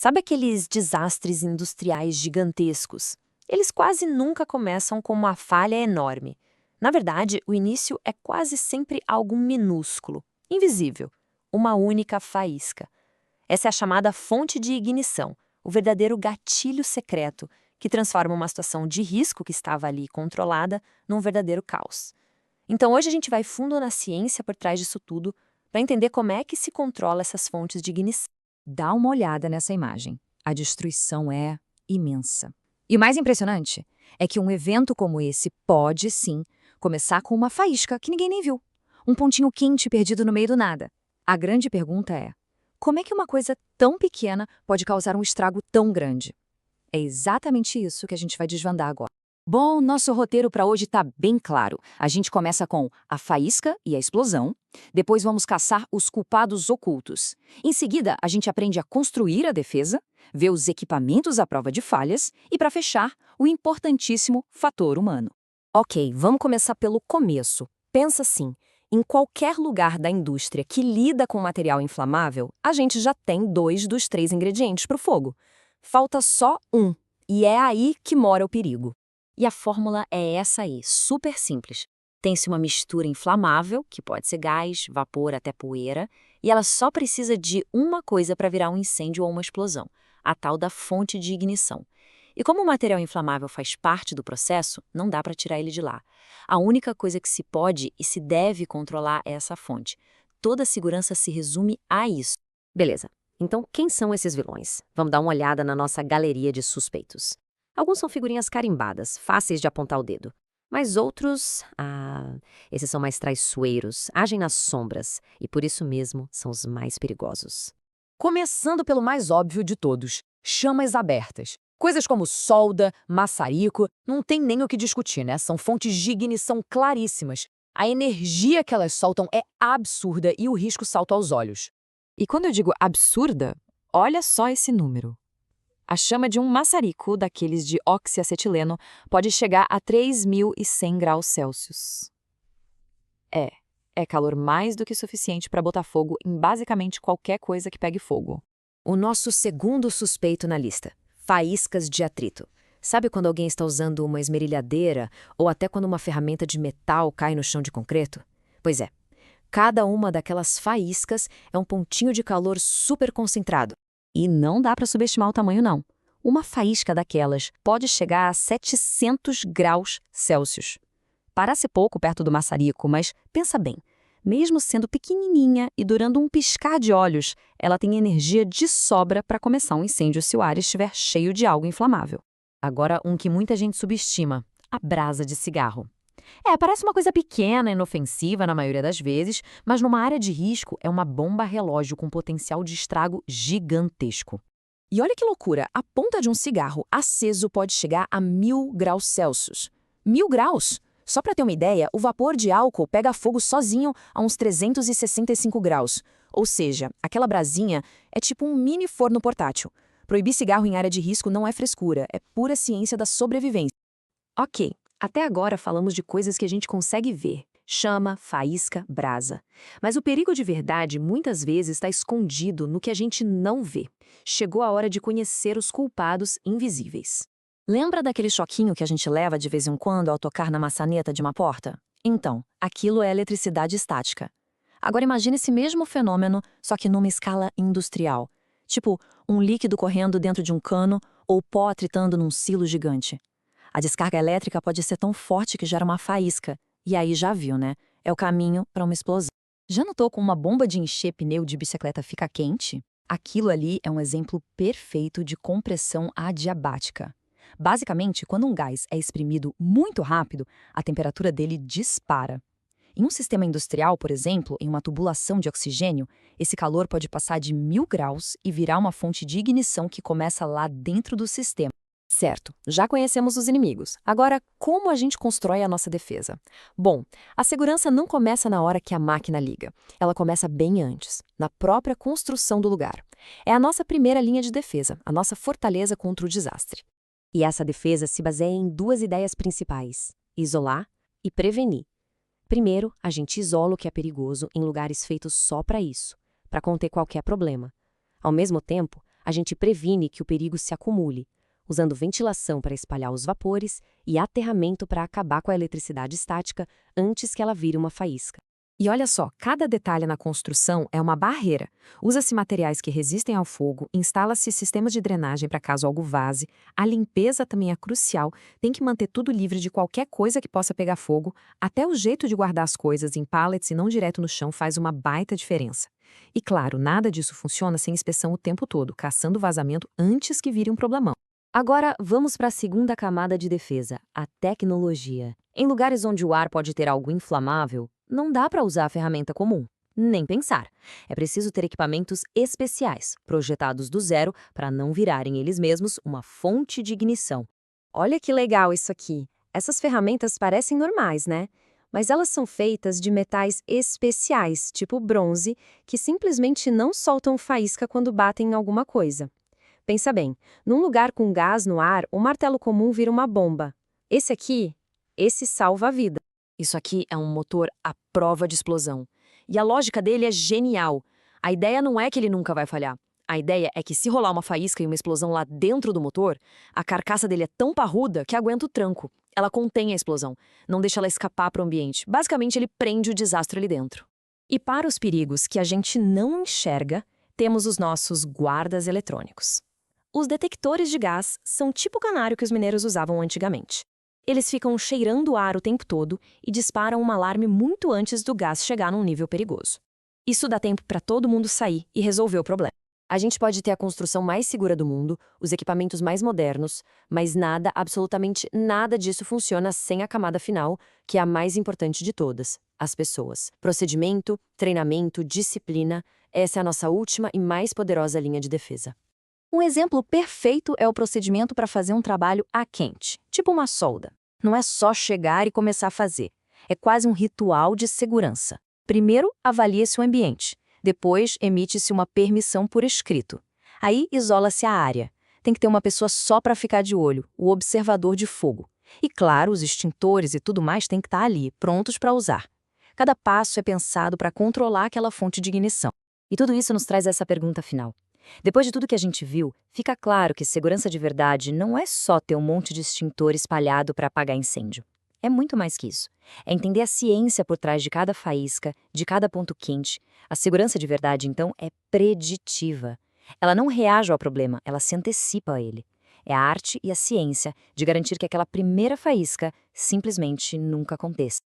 Sabe aqueles desastres industriais gigantescos? Eles quase nunca começam com uma falha enorme. Na verdade, o início é quase sempre algo minúsculo, invisível, uma única faísca. Essa é a chamada fonte de ignição, o verdadeiro gatilho secreto que transforma uma situação de risco que estava ali controlada num verdadeiro caos. Então hoje a gente vai fundo na ciência por trás disso tudo para entender como é que se controla essas fontes de ignição. Dá uma olhada nessa imagem. A destruição é imensa. E o mais impressionante é que um evento como esse pode, sim, começar com uma faísca que ninguém nem viu. Um pontinho quente perdido no meio do nada. A grande pergunta é: como é que uma coisa tão pequena pode causar um estrago tão grande? É exatamente isso que a gente vai desvendar agora. Bom, nosso roteiro para hoje está bem claro. A gente começa com a faísca e a explosão. Depois vamos caçar os culpados ocultos. Em seguida, a gente aprende a construir a defesa, ver os equipamentos à prova de falhas e, para fechar, o importantíssimo fator humano. Ok, vamos começar pelo começo. Pensa assim, em qualquer lugar da indústria que lida com material inflamável, a gente já tem 2 dos 3 ingredientes para o fogo. Falta só um, e é aí que mora o perigo. E a fórmula é essa aí, super simples. Tem-se uma mistura inflamável, que pode ser gás, vapor, até poeira, e ela só precisa de uma coisa para virar um incêndio ou uma explosão, a tal da fonte de ignição. E como o material inflamável faz parte do processo, não dá para tirar ele de lá. A única coisa que se pode e se deve controlar é essa fonte. Toda a segurança se resume a isso. Beleza. Então, quem são esses vilões? Vamos dar uma olhada na nossa galeria de suspeitos. Alguns são figurinhas carimbadas, fáceis de apontar o dedo. Mas outros, esses são mais traiçoeiros, agem nas sombras e por isso mesmo são os mais perigosos. Começando pelo mais óbvio de todos, chamas abertas. Coisas como solda, maçarico, não tem nem o que discutir, né? São fontes de ignição claríssimas. A energia que elas soltam é absurda e o risco salta aos olhos. E quando eu digo absurda, olha só esse número. A chama de um maçarico, daqueles de oxiacetileno, pode chegar a 3.100 graus Celsius. É calor mais do que suficiente para botar fogo em basicamente qualquer coisa que pegue fogo. O nosso segundo suspeito na lista, faíscas de atrito. Sabe quando alguém está usando uma esmerilhadeira ou até quando uma ferramenta de metal cai no chão de concreto? Pois é, cada uma daquelas faíscas é um pontinho de calor super concentrado. E não dá para subestimar o tamanho, não. Uma faísca daquelas pode chegar a 700 graus Celsius. Parece pouco perto do maçarico, mas pensa bem. Mesmo sendo pequenininha e durando um piscar de olhos, ela tem energia de sobra para começar um incêndio se o ar estiver cheio de algo inflamável. Agora, um que muita gente subestima, a brasa de cigarro. Parece uma coisa pequena, inofensiva na maioria das vezes, mas numa área de risco é uma bomba relógio com potencial de estrago gigantesco. E olha que loucura, a ponta de um cigarro aceso pode chegar a 1.000 graus Celsius. 1.000 graus? Só para ter uma ideia, o vapor de álcool pega fogo sozinho a uns 365 graus. Ou seja, aquela brasinha é tipo um mini forno portátil. Proibir cigarro em área de risco não é frescura, é pura ciência da sobrevivência. Ok, até agora falamos de coisas que a gente consegue ver. Chama, faísca, brasa. Mas o perigo de verdade muitas vezes está escondido no que a gente não vê. Chegou a hora de conhecer os culpados invisíveis. Lembra daquele choquinho que a gente leva de vez em quando ao tocar na maçaneta de uma porta? Então, aquilo é eletricidade estática. Agora imagine esse mesmo fenômeno, só que numa escala industrial. Tipo, um líquido correndo dentro de um cano ou pó tritando num silo gigante. A descarga elétrica pode ser tão forte que gera uma faísca. E aí já viu, né? É o caminho para uma explosão. Já notou como uma bomba de encher pneu de bicicleta fica quente? Aquilo ali é um exemplo perfeito de compressão adiabática. Basicamente, quando um gás é exprimido muito rápido, a temperatura dele dispara. Em um sistema industrial, por exemplo, em uma tubulação de oxigênio, esse calor pode passar de 1.000 graus e virar uma fonte de ignição que começa lá dentro do sistema. Certo, já conhecemos os inimigos. Agora, como a gente constrói a nossa defesa? Bom, a segurança não começa na hora que a máquina liga. Ela começa bem antes, na própria construção do lugar. É a nossa primeira linha de defesa, a nossa fortaleza contra o desastre. E essa defesa se baseia em 2 ideias principais: isolar e prevenir. Primeiro, a gente isola o que é perigoso em lugares feitos só para isso, para conter qualquer problema. Ao mesmo tempo, A gente previne que o perigo se acumule, usando ventilação para espalhar os vapores e aterramento para acabar com a eletricidade estática antes que ela vire uma faísca. E olha só, cada detalhe na construção é uma barreira. Usa-se materiais que resistem ao fogo, instala-se sistemas de drenagem para caso algo vaze, a limpeza também é crucial, tem que manter tudo livre de qualquer coisa que possa pegar fogo, até o jeito de guardar as coisas em pallets e não direto no chão faz uma baita diferença. E claro, nada disso funciona sem inspeção o tempo todo, caçando vazamento antes que vire um problemão. Agora, vamos para a segunda camada de defesa, a tecnologia. Em lugares onde o ar pode ter algo inflamável, não dá para usar a ferramenta comum. Nem pensar. É preciso ter equipamentos especiais, projetados do zero para não virarem eles mesmos uma fonte de ignição. Olha que legal isso aqui. Essas ferramentas parecem normais, né? Mas elas são feitas de metais especiais, tipo bronze, que simplesmente não soltam faísca quando batem em alguma coisa. Pensa bem, num lugar com gás no ar, um martelo comum vira uma bomba. Esse salva a vida. Isso aqui é um motor à prova de explosão. E a lógica dele é genial. A ideia não é que ele nunca vai falhar. A ideia é que se rolar uma faísca e uma explosão lá dentro do motor, a carcaça dele é tão parruda que aguenta o tranco. Ela contém a explosão, não deixa ela escapar para o ambiente. Basicamente, ele prende o desastre ali dentro. E para os perigos que a gente não enxerga, temos os nossos guardas eletrônicos. Os detectores de gás são tipo o canário que os mineiros usavam antigamente. Eles ficam cheirando o ar o tempo todo e disparam um alarme muito antes do gás chegar num nível perigoso. Isso dá tempo para todo mundo sair e resolver o problema. A gente pode ter a construção mais segura do mundo, os equipamentos mais modernos, mas nada, absolutamente nada disso funciona sem a camada final, que é a mais importante de todas, as pessoas. Procedimento, treinamento, disciplina, essa é a nossa última e mais poderosa linha de defesa. Um exemplo perfeito é o procedimento para fazer um trabalho a quente, tipo uma solda. Não é só chegar e começar a fazer. É quase um ritual de segurança. Primeiro, avalia-se o ambiente. Depois, emite-se uma permissão por escrito. Aí, isola-se a área. Tem que ter uma pessoa só para ficar de olho, o observador de fogo. E claro, os extintores e tudo mais têm que estar ali, prontos para usar. Cada passo é pensado para controlar aquela fonte de ignição. E tudo isso nos traz essa pergunta final. Depois de tudo que a gente viu, fica claro que segurança de verdade não é só ter um monte de extintor espalhado para apagar incêndio. É muito mais que isso. É entender a ciência por trás de cada faísca, de cada ponto quente. A segurança de verdade, então, é preditiva. Ela não reage ao problema, ela se antecipa a ele. É a arte e a ciência de garantir que aquela primeira faísca simplesmente nunca aconteça.